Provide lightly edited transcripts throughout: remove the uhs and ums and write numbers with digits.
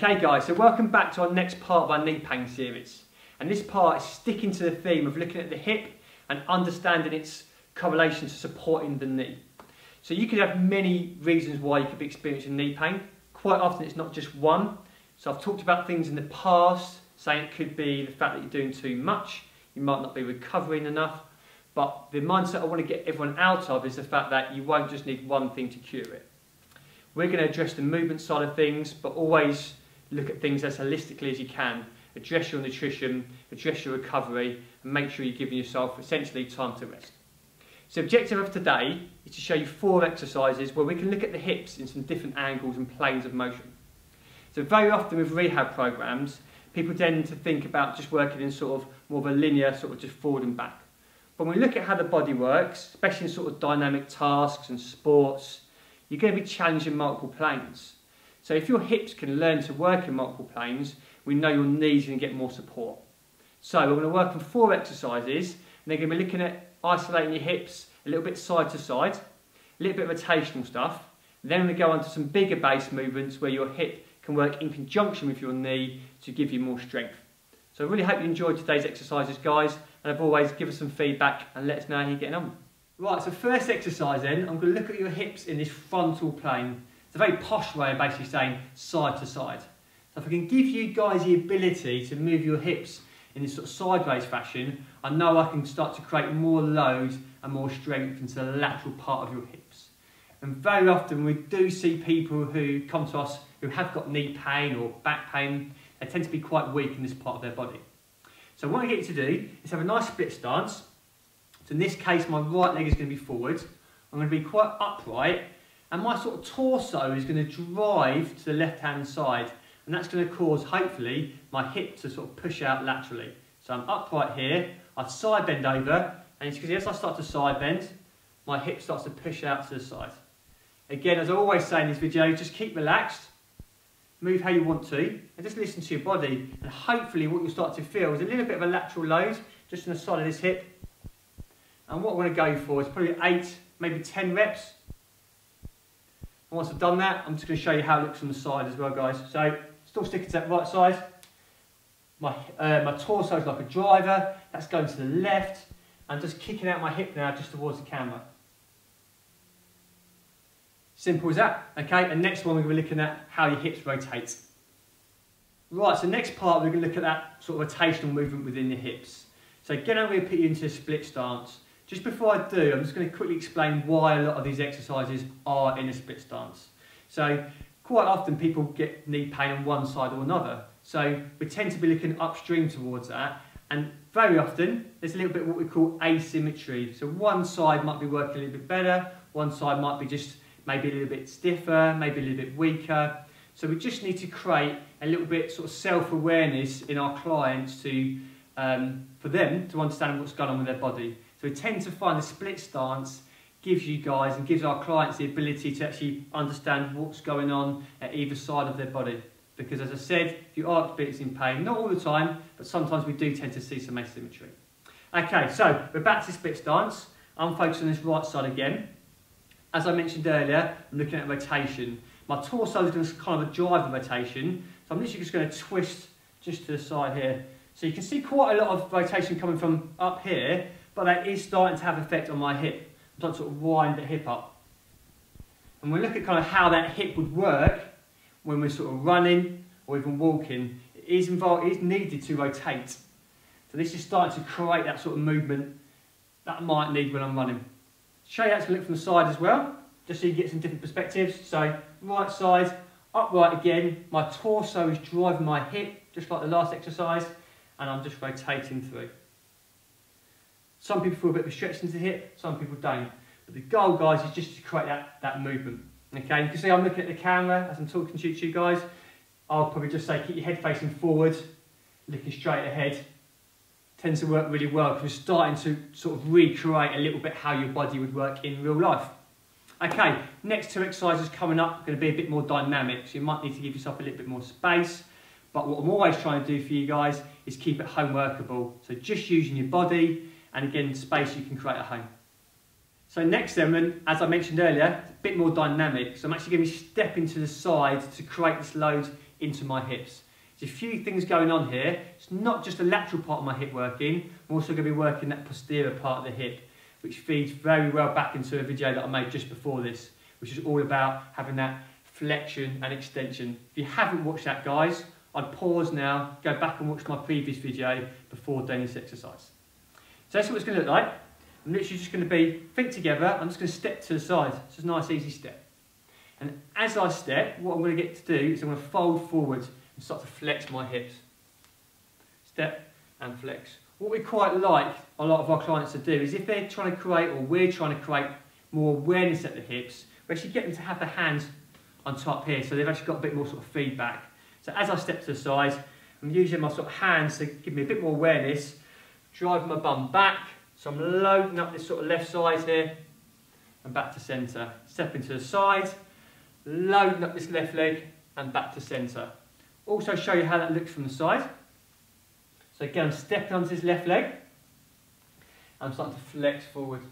Okay guys, so welcome back to our next part of our knee pain series. And this part is sticking to the theme of looking at the hip and understanding its correlation to supporting the knee. So you could have many reasons why you could be experiencing knee pain. Quite often it's not just one. So I've talked about things in the past, saying it could be the fact that you're doing too much, you might not be recovering enough, but the mindset I want to get everyone out of is the fact that you won't just need one thing to cure it. We're going to address the movement side of things, but always look at things as holistically as you can. Address your nutrition, address your recovery, and make sure you're giving yourself essentially time to rest. So the objective of today is to show you 4 exercises where we can look at the hips in some different angles and planes of motion. So very often with rehab programs, people tend to think about just working in sort of more of a linear, sort of just forward and back. But when we look at how the body works, especially in sort of dynamic tasks and sports, you're going to be challenged in multiple planes. So if your hips can learn to work in multiple planes, we know your knees are going to get more support. So we're going to work on 4 exercises, and they're going to be looking at isolating your hips a little bit side to side, a little bit of rotational stuff. Then we go on to some bigger base movements where your hip can work in conjunction with your knee to give you more strength. So I really hope you enjoyed today's exercises, guys, and as always, give us some feedback and let us know how you're getting on. Right, so first exercise then, I'm going to look at your hips in this frontal plane. It's a very posh way of basically saying side to side. So if I can give you guys the ability to move your hips in this sort of sideways fashion, I know I can start to create more load and more strength into the lateral part of your hips. And very often we do see people who come to us who have got knee pain or back pain. They tend to be quite weak in this part of their body. So what I get you to do is have a nice split stance. So in this case, my right leg is going to be forward. I'm going to be quite upright, and my sort of torso is going to drive to the left-hand side, and that's going to cause, hopefully, my hip to sort of push out laterally. So I'm upright here, I side bend over, and you can see as I start to side bend, my hip starts to push out to the side. Again, as I always say in this video, just keep relaxed, move how you want to, and just listen to your body, and hopefully what you'll start to feel is a little bit of a lateral load, just on the side of this hip. And what I want to go for is probably 8, maybe 10 reps. And once I've done that, I'm just going to show you how it looks from the side as well, guys. So, still sticking to that right side. My torso is like a driver. That's going to the left. I'm just kicking out my hip now just towards the camera. Simple as that. Okay, and next one we're going to be looking at how your hips rotate. Right, so next part we're going to look at that sort of rotational movement within the hips. So again, I'm going to put you into a split stance. Just before I do, I'm just going to quickly explain why a lot of these exercises are in a split stance. So quite often people get knee pain on one side or another. So we tend to be looking upstream towards that. And very often there's a little bit of what we call asymmetry. So one side might be working a little bit better, one side might be just maybe a little bit stiffer, maybe a little bit weaker. So we just need to create a little bit sort of self-awareness in our clients to, for them to understand what's going on with their body. So we tend to find the split stance gives you guys and gives our clients the ability to actually understand what's going on at either side of their body. Because as I said, if you are experiencing pain, not all the time, but sometimes we do tend to see some asymmetry. Okay, so we're back to split stance. I'm focused on this right side again. As I mentioned earlier, I'm looking at rotation. My torso is going to kind of drive the rotation, so I'm literally just going to twist just to the side here. So you can see quite a lot of rotation coming from up here, but that is starting to have effect on my hip. I'm starting to sort of wind the hip up. And we look at kind of how that hip would work when we're sort of running or even walking. It is needed to rotate. So this is starting to create that sort of movement that I might need when I'm running. Show you how to look from the side as well, just so you get some different perspectives. So right side, upright again, my torso is driving my hip, just like the last exercise, and I'm just rotating through. Some people feel a bit of a stretch into the hip, some people don't. But the goal, guys, is just to create that movement. Okay, you can see I'm looking at the camera as I'm talking to you guys. I'll probably just say keep your head facing forward, looking straight ahead. Tends to work really well because we're starting to sort of recreate a little bit how your body would work in real life. Okay, next 2 exercises coming up are going to be a bit more dynamic, so you might need to give yourself a little bit more space. But what I'm always trying to do for you guys is keep it home workable. So just using your body, and again, space you can create at home. So next then, as I mentioned earlier, it's a bit more dynamic. So I'm actually going to be stepping to the side to create this load into my hips. There's a few things going on here. It's not just the lateral part of my hip working, I'm also going to be working that posterior part of the hip, which feeds very well back into a video that I made just before this, which is all about having that flexion and extension. If you haven't watched that, guys, I'd pause now, go back and watch my previous video before doing this exercise. So that's what it's going to look like. I'm literally just going to be feet together. I'm just going to step to the side. It's a nice easy step. And as I step, what I'm going to get to do is I'm going to fold forward and start to flex my hips. Step and flex. What we quite like a lot of our clients to do is if they're trying to create, or we're trying to create more awareness at the hips, we actually get them to have their hands on top here, so they've actually got a bit more sort of feedback. So as I step to the side, I'm using my sort of hands to give me a bit more awareness, driving my bum back, so I'm loading up this sort of left side here, and back to centre. Stepping to the side, loading up this left leg, and back to centre. Also show you how that looks from the side. So again, I'm stepping onto this left leg, and I'm starting to flex forward.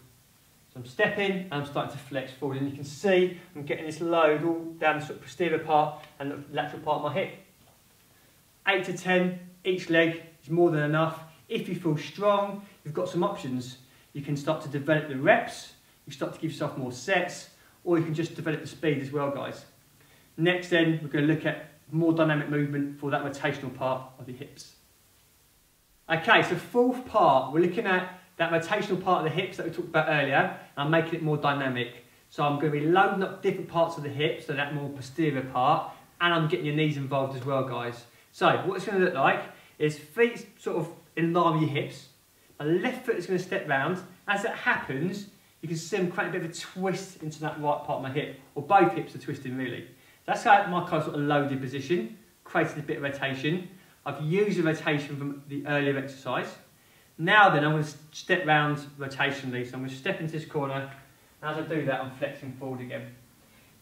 So I'm stepping, and I'm starting to flex forward, and you can see I'm getting this load all down the sort of posterior part and the lateral part of my hip. 8 to 10, each leg is more than enough. If you feel strong, you've got some options. You can start to develop the reps, you start to give yourself more sets, or you can just develop the speed as well, guys. Next then, we're going to look at more dynamic movement for that rotational part of the hips. Okay, so fourth part, we're looking at that rotational part of the hips that we talked about earlier, and I'm making it more dynamic. So I'm going to be loading up different parts of the hips, so that more posterior part, and I'm getting your knees involved as well, guys. So what it's going to look like is feet sort of in line with your hips. My left foot is going to step round. As that happens, you can see I'm creating a bit of a twist into that right part of my hip, or both hips are twisting really. That's how my kind of sort of loaded position, created a bit of rotation. I've used the rotation from the earlier exercise. Now then, I'm going to step round rotationally. So I'm going to step into this corner, and as I do that, I'm flexing forward again.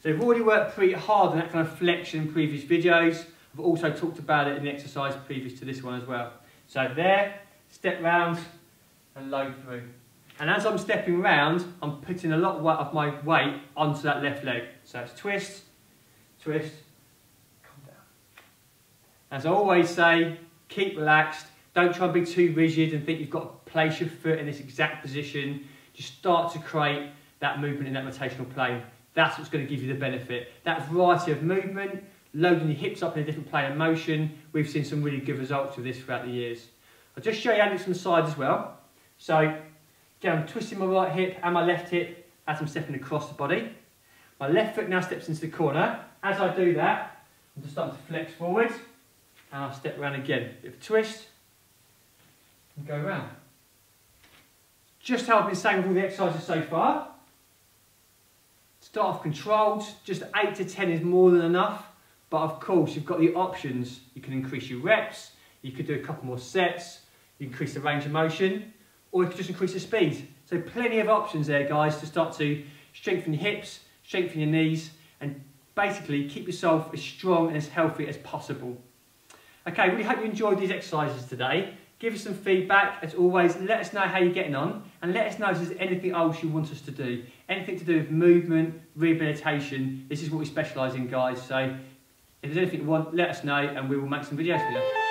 So we've already worked pretty hard on that kind of flexion in previous videos. I've also talked about it in the exercise previous to this one as well. So there, step round and load through. And as I'm stepping round, I'm putting a lot of my weight onto that left leg. So it's twist, twist, come down. As I always say, keep relaxed. Don't try and be too rigid and think you've got to place your foot in this exact position. Just start to create that movement in that rotational plane. That's what's going to give you the benefit. That variety of movement, loading your hips up in a different plane of motion, we've seen some really good results with this throughout the years. I'll just show you how it looks from the side as well. So, again, I'm twisting my right hip and my left hip as I'm stepping across the body. My left foot now steps into the corner. As I do that, I'm just starting to flex forward, and I'll step around again. Bit of a twist, and go around. Just how I've been saying with all the exercises so far. Start off controlled, just 8 to 10 is more than enough, but of course you've got the options. You can increase your reps, you could do a couple more sets, you can increase the range of motion, or you could just increase the speed. So plenty of options there, guys, to start to strengthen your hips, strengthen your knees, and basically keep yourself as strong and as healthy as possible. Okay, really hope you enjoyed these exercises today. Give us some feedback, as always, let us know how you're getting on, and let us know if there's anything else you want us to do. Anything to do with movement, rehabilitation, this is what we specialise in, guys. So if there's anything you want, let us know, and we will make some videos for you.